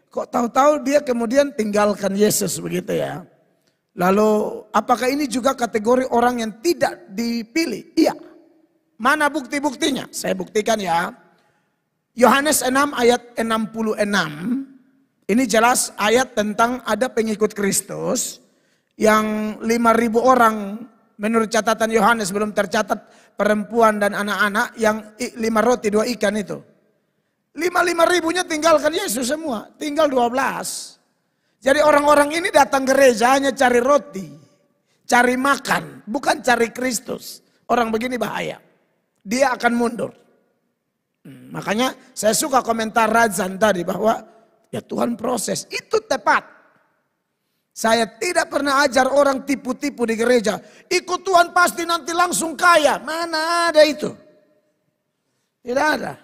Kok tahu-tahu dia kemudian tinggalkan Yesus begitu ya. Lalu apakah ini juga kategori orang yang tidak dipilih? Iya. Mana bukti-buktinya? Saya buktikan ya. Yohanes 6 ayat 66. Ini jelas ayat tentang ada pengikut Kristus. Yang 5.000 orang menurut catatan Yohanes belum tercatat perempuan dan anak-anak yang 5 roti 2 ikan itu. 5.000-nya tinggalkan Yesus semua, tinggal 12. Jadi orang-orang ini datang gereja hanya cari roti, cari makan, bukan cari Kristus. Orang begini bahaya, dia akan mundur. Makanya saya suka komentar Razan tadi bahwa ya Tuhan proses, itu tepat. Saya tidak pernah ajar orang tipu-tipu di gereja. Ikut Tuhan pasti nanti langsung kaya. Mana ada itu? Tidak ada.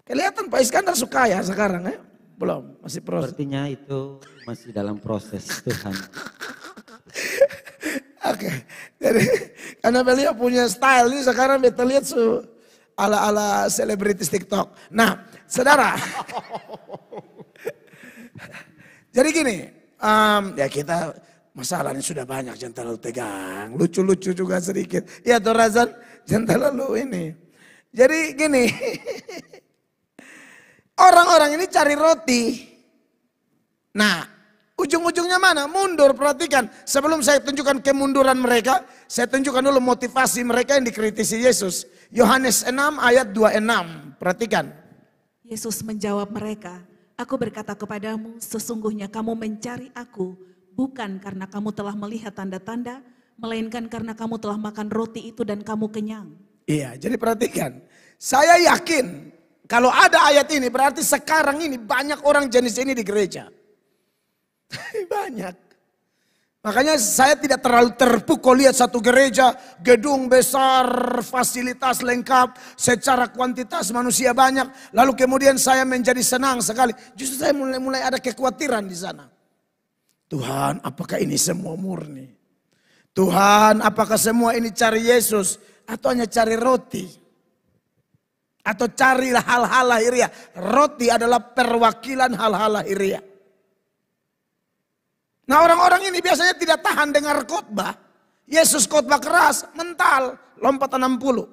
Kelihatan Pak Iskandar suka kaya sekarang ya? Belum, masih proses. Sepertinya itu masih dalam proses Tuhan. Oke, jadi karena beliau punya style ini sekarang kita lihat ala-ala selebritis TikTok. Nah, saudara. Jadi gini. Ya kita masalahnya sudah banyak, jangan terlalu tegang. Lucu-lucu juga sedikit. Ya Tuh Razan, jangan terlalu ini. Jadi gini, orang-orang ini cari roti. Nah ujung-ujungnya mana? Mundur, perhatikan. Sebelum saya tunjukkan kemunduran mereka, saya tunjukkan dulu motivasi mereka yang dikritisi Yesus. Yohanes 6 ayat 26, perhatikan. Yesus menjawab mereka, aku berkata kepadamu, sesungguhnya kamu mencari aku, bukan karena kamu telah melihat tanda-tanda, melainkan karena kamu telah makan roti itu dan kamu kenyang. Iya, jadi perhatikan. Saya yakin kalau ada ayat ini berarti sekarang ini banyak orang jenis ini di gereja. Banyak. Makanya saya tidak terlalu terpukul lihat satu gereja, gedung besar, fasilitas lengkap, secara kuantitas manusia banyak. Lalu kemudian saya menjadi senang sekali. Justru saya mulai ada kekhawatiran di sana. Tuhan, apakah ini semua murni? Tuhan, apakah semua ini cari Yesus atau hanya cari roti? Atau carilah hal-hal lahiriah. Roti adalah perwakilan hal-hal lahiriah. Nah, orang-orang ini biasanya tidak tahan dengar khotbah. Yesus khotbah keras, mental, lompat 60.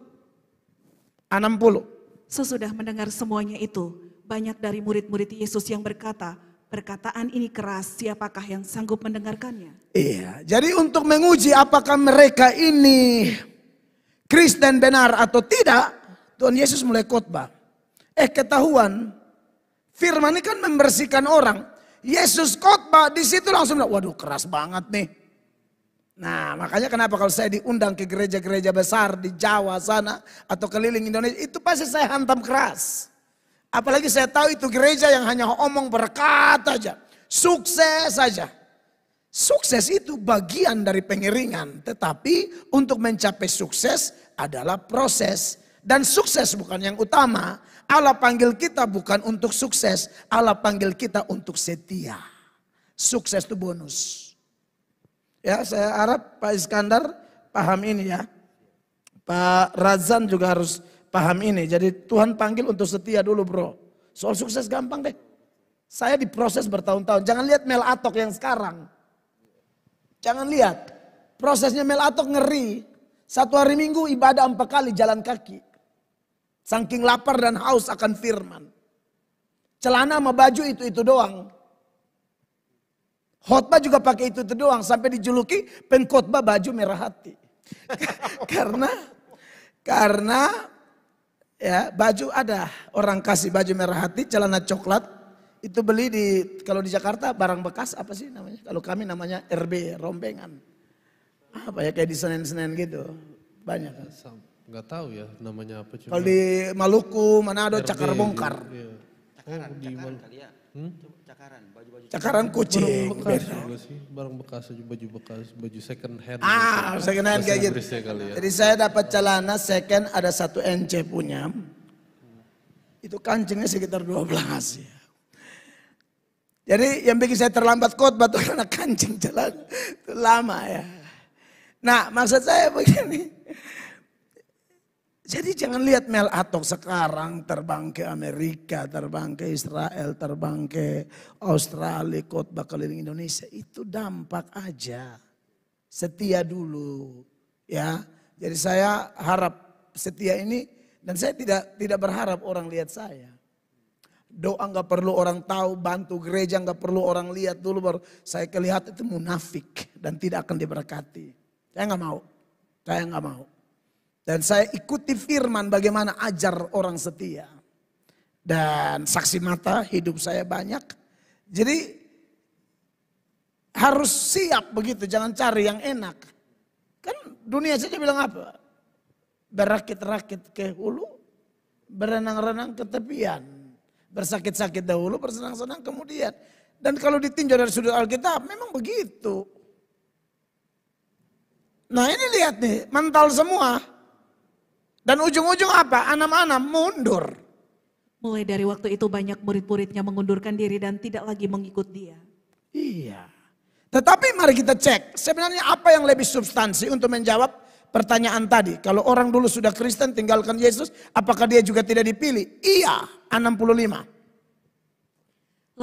Sesudah mendengar semuanya itu, banyak dari murid-murid Yesus yang berkata, perkataan ini keras, siapakah yang sanggup mendengarkannya? Iya, jadi untuk menguji apakah mereka ini Kristen benar atau tidak, Tuhan Yesus mulai khotbah. Ketahuan, firman ini kan membersihkan orang. Yesus khotbah di situ langsung bilang, waduh keras banget nih. Nah, makanya kenapa kalau saya diundang ke gereja-gereja besar di Jawa sana atau keliling Indonesia, itu pasti saya hantam keras. Apalagi saya tahu itu gereja yang hanya omong berkat aja, sukses saja. Sukses itu bagian dari pengiringan, tetapi untuk mencapai sukses adalah proses. Dan sukses bukan yang utama. Allah panggil kita bukan untuk sukses, Allah panggil kita untuk setia. Sukses itu bonus. Ya, saya harap Pak Iskandar paham ini ya. Pak Razan juga harus paham ini. Jadi Tuhan panggil untuk setia dulu bro. Soal sukses gampang deh. Saya diproses bertahun-tahun. Jangan lihat Mel Atok yang sekarang. Jangan lihat. Prosesnya Mel Atok ngeri. Satu hari Minggu ibadah 4 kali jalan kaki. Saking lapar dan haus akan firman. Celana sama baju itu doang. Khotbah juga pakai itu doang. Sampai dijuluki pengkhotbah baju merah hati. Karena ya baju ada. Orang kasih baju merah hati, celana coklat. Itu beli kalau di Jakarta barang bekas apa sih namanya? Kalau kami namanya RB, rombengan. Apa ya kayak di Senen-Senen gitu. Banyak kan. Nggak tahu ya namanya apa. Kalau di Maluku, Manado, cakar bongkar. Iya. Cakaran kali ya. Cakaran, baju-baju. Cakaran kucing. Barang bekas juga sih, barang bekas aja, baju bekas, baju second hand. Second hand kayak gitu. Kali ya. Jadi saya dapat celana second ada 1 NC punya. Itu kancingnya sekitar 12 ya. Jadi yang bikin saya terlambat khotbah itu karena kancing celana. Itu lama ya. Nah maksud saya begini. Jadi jangan lihat Mel Atok sekarang terbang ke Amerika, terbang ke Israel, terbang ke Australia, khotbah keliling Indonesia. Itu dampak aja. Setia dulu. Ya. Jadi saya harap setia ini, dan saya tidak berharap orang lihat saya. Doa nggak perlu orang tahu, bantu gereja nggak perlu orang lihat dulu baru saya kelihatan itu munafik dan tidak akan diberkati. Saya nggak mau. Saya nggak mau. Dan saya ikuti firman bagaimana ajar orang setia. Dan saksi mata hidup saya banyak. Jadi harus siap begitu, jangan cari yang enak. Kan dunia saja bilang apa? Berakit-rakit ke hulu, berenang-renang ke tepian. Bersakit-sakit dahulu, bersenang-senang kemudian. Dan kalau ditinjau dari sudut Alkitab memang begitu. Nah ini lihat nih, mental semua. Dan ujung-ujung apa? Anam-anam mundur. Mulai dari waktu itu banyak murid-muridnya mengundurkan diri dan tidak lagi mengikut dia. Iya. Tetapi mari kita cek sebenarnya apa yang lebih substansi untuk menjawab pertanyaan tadi. Kalau orang dulu sudah Kristen tinggalkan Yesus, apakah dia juga tidak dipilih? Iya, 65.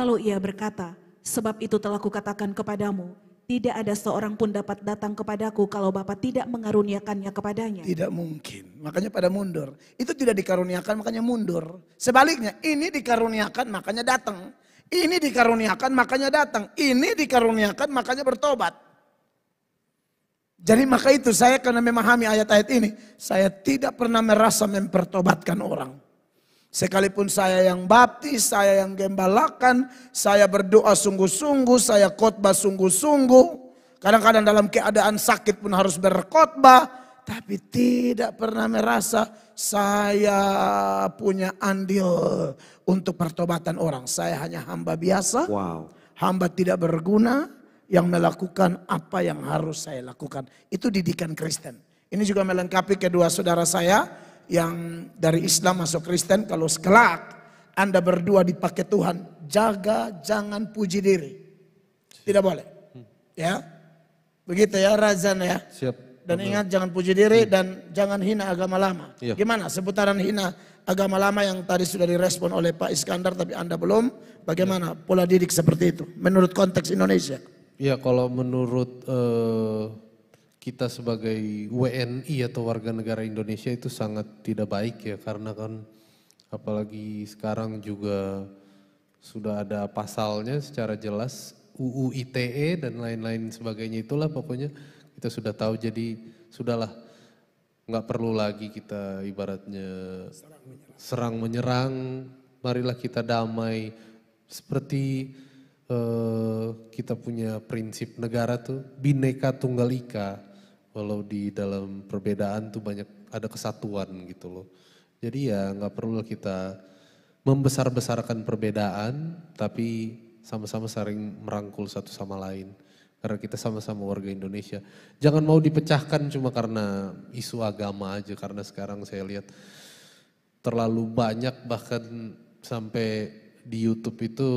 Lalu ia berkata, sebab itu telah kukatakan kepadamu, tidak ada seorang pun dapat datang kepadaku kalau Bapa tidak mengaruniakannya kepadanya. Tidak mungkin, makanya pada mundur. Itu tidak dikaruniakan makanya mundur. Sebaliknya, ini dikaruniakan makanya datang. Ini dikaruniakan makanya datang. Ini dikaruniakan makanya bertobat. Jadi maka itu saya karena memahami ayat-ayat ini, saya tidak pernah merasa mempertobatkan orang. Sekalipun saya yang baptis, saya yang gembalakan, saya berdoa sungguh-sungguh, saya khotbah sungguh-sungguh. Kadang-kadang dalam keadaan sakit pun harus berkhotbah. Tapi tidak pernah merasa saya punya andil untuk pertobatan orang. Saya hanya hamba biasa, hamba tidak berguna. yang melakukan apa yang harus saya lakukan. Itu didikan Kristen. Ini juga melengkapi kedua saudara saya yang dari Islam masuk Kristen. Kalau kelak Anda berdua dipakai Tuhan, jaga jangan puji diri. Tidak boleh. Ya. Begitu ya Razan ya. Siap. Dan ingat jangan puji diri dan jangan hina agama lama. Iya. Gimana seputaran hina agama lama yang tadi sudah direspon oleh Pak Iskandar tapi Anda belum. Bagaimana pola didik seperti itu menurut konteks Indonesia? Ya kalau menurut kita sebagai WNI atau warga negara Indonesia itu sangat tidak baik ya. Karena kan apalagi sekarang juga sudah ada pasalnya secara jelas. UU ITE dan lain-lain sebagainya itulah pokoknya kita sudah tahu, jadi sudahlah nggak perlu lagi kita ibaratnya serang menyerang, marilah kita damai seperti kita punya prinsip negara tuh Bhinneka Tunggal Ika, walau di dalam perbedaan tuh banyak ada kesatuan gitu loh. Jadi ya nggak perlu kita membesar-besarkan perbedaan, tapi sama-sama saling merangkul satu sama lain. Karena kita sama-sama warga Indonesia. Jangan mau dipecahkan cuma karena isu agama aja. Karena sekarang saya lihat terlalu banyak, bahkan sampai di YouTube itu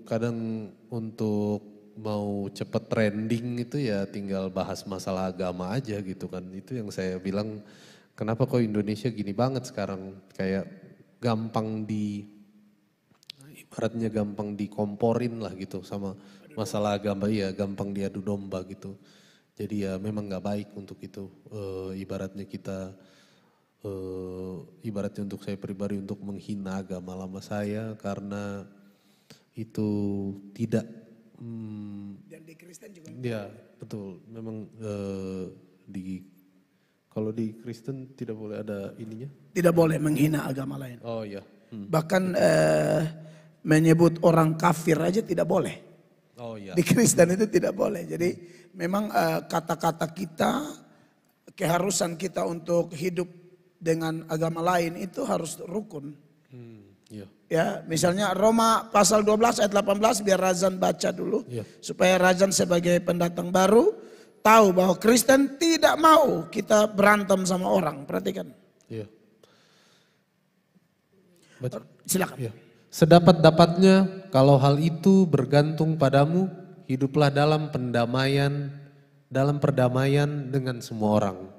kadang untuk mau cepet trending itu ya tinggal bahas masalah agama aja gitu kan. Itu yang saya bilang kenapa kok Indonesia gini banget sekarang. Kayak gampang ibaratnya gampang dikomporin lah gitu sama masalah agama, ya gampang diadu domba gitu. Jadi ya memang gak baik untuk itu, ibaratnya kita, ibaratnya untuk saya pribadi untuk menghina agama lama saya karena itu tidak. Dan di Kristen juga. Ya betul, memang kalau di Kristen tidak boleh ada ininya. Tidak boleh menghina agama lain. Oh iya. Bahkan menyebut orang kafir aja tidak boleh. Oh iya. Di Kristen itu tidak boleh. Jadi memang kata-kata kita, keharusan kita untuk hidup dengan agama lain itu harus rukun. Iya. Ya, misalnya Roma pasal 12 ayat 18 biar Razan baca dulu. Iya. Supaya Razan sebagai pendatang baru tahu bahwa Kristen tidak mau kita berantem sama orang. Perhatikan. Iya. Baca. Silakan. Iya. Sedapat-dapatnya kalau hal itu bergantung padamu, hiduplah dalam perdamaian dengan semua orang.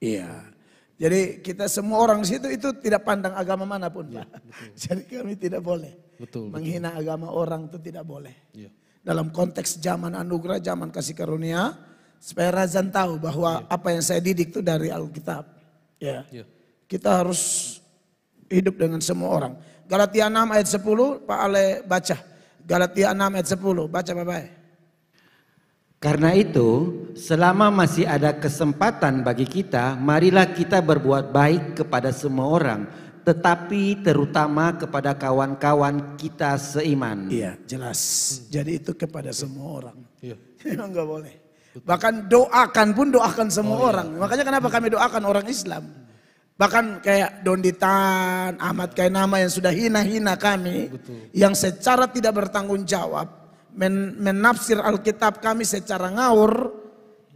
Iya. Jadi kita semua orang di situ itu tidak pandang agama manapun, Pak. Jadi kami tidak boleh menghina agama orang, itu tidak boleh. Iya. Dalam konteks zaman anugerah, zaman kasih karunia, supaya Razan tahu bahwa apa yang saya didik itu dari Alkitab. Ya. Iya. Kita harus hidup dengan semua orang. Galatia 6 ayat 10, Pak Ale baca. Galatia 6 ayat 10, baca Bapak. Karena itu, selama masih ada kesempatan bagi kita, marilah kita berbuat baik kepada semua orang, tetapi terutama kepada kawan-kawan kita seiman. Iya, jelas. Jadi itu kepada semua orang. Iya. Memang enggak boleh. Bahkan doakan semua orang. Makanya kenapa kami doakan orang Islam. Bahkan kayak Donditan, Ahmad Kainama yang sudah hina-hina kami. Betul. Yang secara tidak bertanggung jawab. Menafsir Alkitab kami secara ngawur.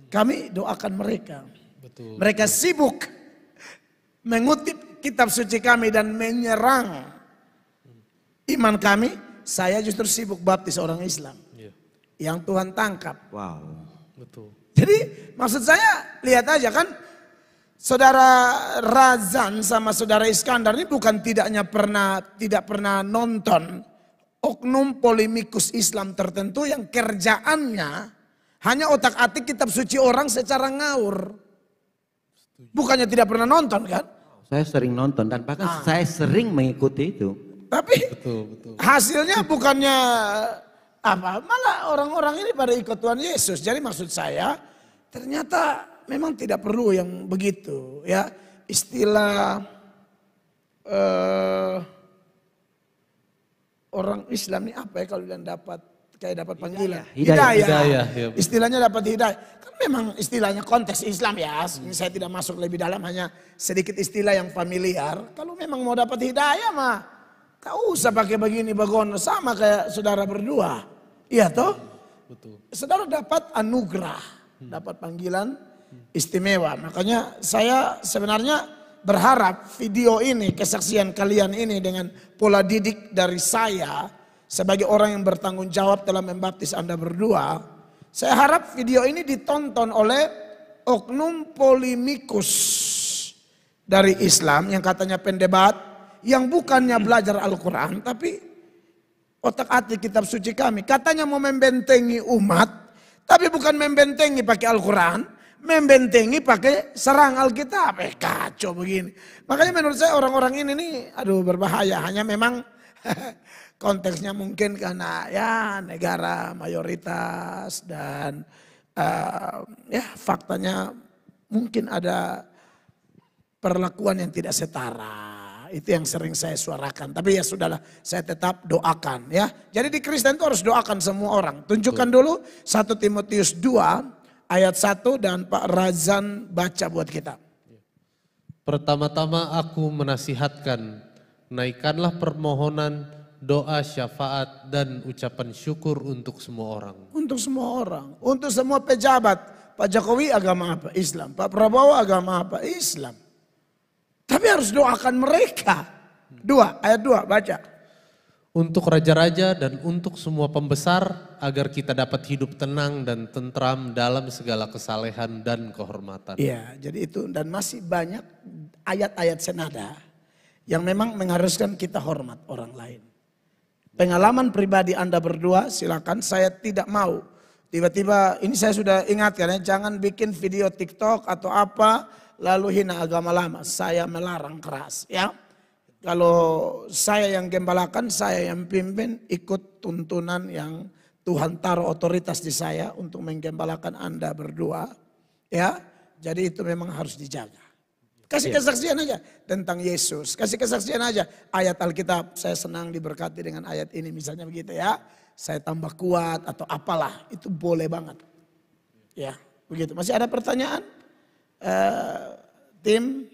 Kami doakan mereka. Betul. Mereka sibuk mengutip kitab suci kami dan menyerang iman kami. Saya justru sibuk baptis orang Islam. Iya. Yang Tuhan tangkap. Wow. Betul. Jadi maksud saya lihat aja kan. Saudara Razan sama saudara Iskandar ini bukan tidak pernah nonton oknum polemikus Islam tertentu yang kerjaannya hanya otak-atik kitab suci orang secara ngawur. Bukannya tidak pernah nonton kan? Saya sering nonton dan bahkan saya sering mengikuti itu. Tapi Betul. hasilnya bukannya apa, malah orang-orang ini pada ikut Tuhan Yesus. Jadi maksud saya ternyata memang tidak perlu yang begitu ya. Istilah orang Islam ini apa ya kalau yang dapat panggilan? Hidayah. Istilahnya dapat hidayah. Kan memang istilahnya konteks Islam ya. Ini saya tidak masuk lebih dalam, hanya sedikit istilah yang familiar. Kalau memang mau dapat hidayah mah tak usah pakai begini bagono, sama kayak saudara berdua. Iya toh? Betul. Saudara dapat anugerah, dapat panggilan istimewa. Makanya saya sebenarnya berharap video ini, kesaksian kalian ini dengan pola didik dari saya sebagai orang yang bertanggung jawab dalam membaptis Anda berdua. Saya harap video ini ditonton oleh oknum polemikus dari Islam yang katanya pendebat, yang bukannya belajar Al-Quran tapi otak-atik kitab suci kami. Katanya mau membentengi umat, tapi bukan membentengi pakai Al-Quran, membentengi pakai serang Alkitab. Kacau begini. Makanya menurut saya orang-orang ini nih, aduh berbahaya. Hanya memang konteksnya mungkin karena ya negara mayoritas dan ya faktanya mungkin ada perlakuan yang tidak setara. Itu yang sering saya suarakan. Tapi ya sudahlah, saya tetap doakan ya. Jadi di Kristen itu harus doakan semua orang. Tunjukkan dulu 1 Timotius 2 ayat 1 dan Pak Razan baca buat kita. Pertama-tama aku menasihatkan, naikkanlah permohonan, doa, syafaat, dan ucapan syukur untuk semua orang. Untuk semua orang. Untuk semua pejabat. Pak Jokowi agama apa? Islam. Pak Prabowo agama apa? Islam. Tapi harus doakan mereka. Ayat 2 baca. Untuk raja-raja dan untuk semua pembesar agar kita dapat hidup tenang dan tentram dalam segala kesalehan dan kehormatan. Iya, jadi itu dan masih banyak ayat-ayat senada yang memang mengharuskan kita hormat orang lain. Pengalaman pribadi Anda berdua silakan, saya tidak mau. Tiba-tiba ini saya sudah ingatkan ya, jangan bikin video TikTok atau apa lalu hina agama lama. Saya melarang keras ya. Kalau saya yang gembalakan, saya yang pimpin, ikut tuntunan yang Tuhan taruh otoritas di saya untuk menggembalakan Anda berdua. Ya, jadi itu memang harus dijaga. Kasih kesaksian aja tentang Yesus. Kasih kesaksian aja ayat Alkitab. Saya senang diberkati dengan ayat ini misalnya begitu ya. Saya tambah kuat atau apalah, itu boleh banget. Ya, begitu. Masih ada pertanyaan? Tim?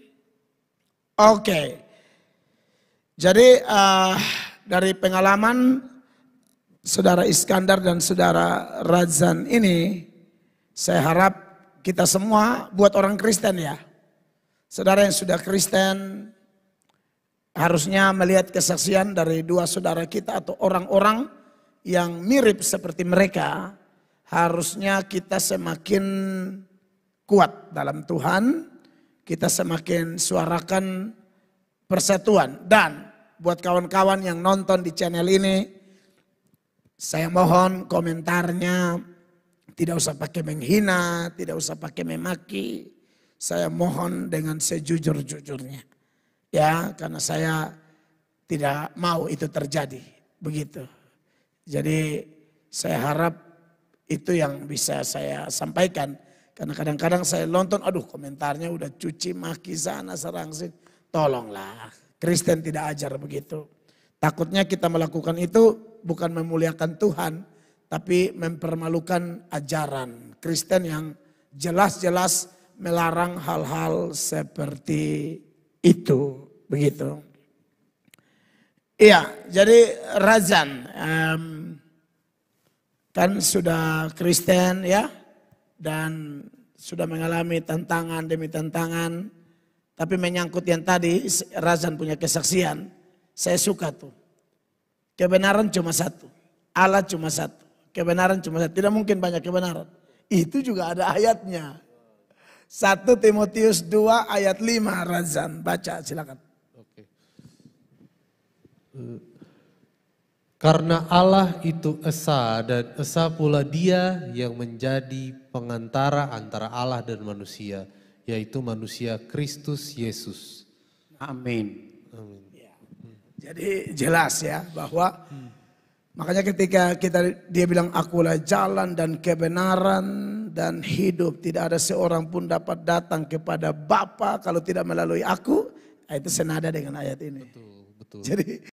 Oke. Jadi dari pengalaman Saudara Iskandar dan Saudara Razan ini, saya harap kita semua buat orang Kristen ya. Saudara yang sudah Kristen harusnya melihat kesaksian dari dua saudara kita atau orang-orang yang mirip seperti mereka. Harusnya kita semakin kuat dalam Tuhan, kita semakin suarakan persatuan. Dan buat kawan-kawan yang nonton di channel ini, saya mohon komentarnya tidak usah pakai menghina, tidak usah pakai memaki. Saya mohon dengan sejujur-jujurnya. Ya, karena saya tidak mau itu terjadi. Begitu. Jadi saya harap itu yang bisa saya sampaikan. Karena kadang-kadang saya nonton, aduh komentarnya udah cuci maki sana serang sini. Tolonglah, Kristen tidak ajar begitu. Takutnya kita melakukan itu bukan memuliakan Tuhan, tapi mempermalukan ajaran Kristen yang jelas-jelas melarang hal-hal seperti itu. Begitu. Iya, jadi Razan kan sudah Kristen ya, dan sudah mengalami tantangan demi tantangan. Tapi menyangkut yang tadi, Razan punya kesaksian, saya suka tuh. Kebenaran cuma satu, Allah cuma satu, kebenaran cuma satu, tidak mungkin banyak kebenaran. Itu juga ada ayatnya. 1 Timotius 2 ayat 5 Razan, baca silakan. Oke. Karena Allah itu esa dan esa pula Dia yang menjadi pengantara antara Allah dan manusia, yaitu manusia Kristus Yesus. Amin. Jadi jelas ya bahwa makanya ketika dia bilang akulah jalan dan kebenaran dan hidup, tidak ada seorang pun dapat datang kepada Bapa kalau tidak melalui aku. Itu senada dengan ayat ini. Betul, betul. Jadi